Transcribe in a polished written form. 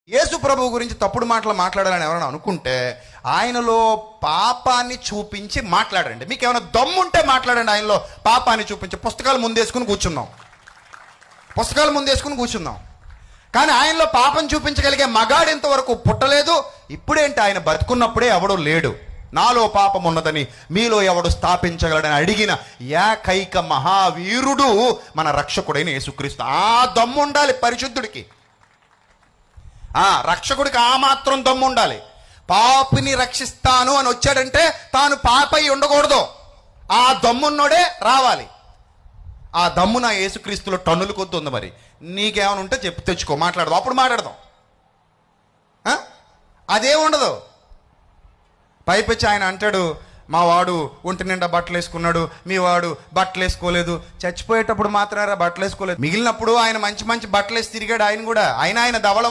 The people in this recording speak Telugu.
యేసు ప్రభువు గురించి తప్పుడు మాటలు మాట్లాడాలని ఎవరైనా అనుకుంటే ఆయనలో పాపాన్ని చూపించి మాట్లాడండి. మీకు ఏమైనా దమ్ముంటే మాట్లాడండి. ఆయనలో పాపాన్ని చూపించి పుస్తకాలు ముందేసుకుని కూర్చుందాం. కానీ ఆయనలో పాపం చూపించగలిగే మగాడు ఇంతవరకు పుట్టలేదు. ఇప్పుడేంటి, ఆయన బతుకున్నప్పుడే ఎవడో లేడు. నాలో పాపం ఉన్నదని మీలో ఎవడు స్థాపించగలడని అడిగిన ఏకైక మహావీరుడు మన రక్షకుడైన యేసుక్రీస్తు. ఆ దమ్ము ఉండాలి పరిశుద్ధుడికి, రక్షకుడికి ఆ మాత్రం దమ్ము ఉండాలి. పాపిని రక్షిస్తాను అని వచ్చాడంటే తాను పాపై ఉండకూడదు. ఆ దమ్మున్నోడే రావాలి. ఆ దమ్ము నా యేసుక్రీస్తులో టన్నుల కొద్ది ఉంది. మరి నీకేమైనా ఉంటే చెప్పి తెచ్చుకో, మాట్లాడదాం, అప్పుడు మాట్లాడదాం. అదేముండదు. పైపెచ్చి ఆయన అంటాడు, మా వాడు ఒంటి నిండా బట్టలు వేసుకున్నాడు, మీ వాడు బట్టలు వేసుకోలేదు. చచ్చిపోయేటప్పుడు మాత్రమే బట్టలు వేసుకోలేదు, మిగిలినప్పుడు ఆయన మంచి మంచి బట్టలు వేసి తిరిగాడు. ఆయన కూడా ఆయన ధవళ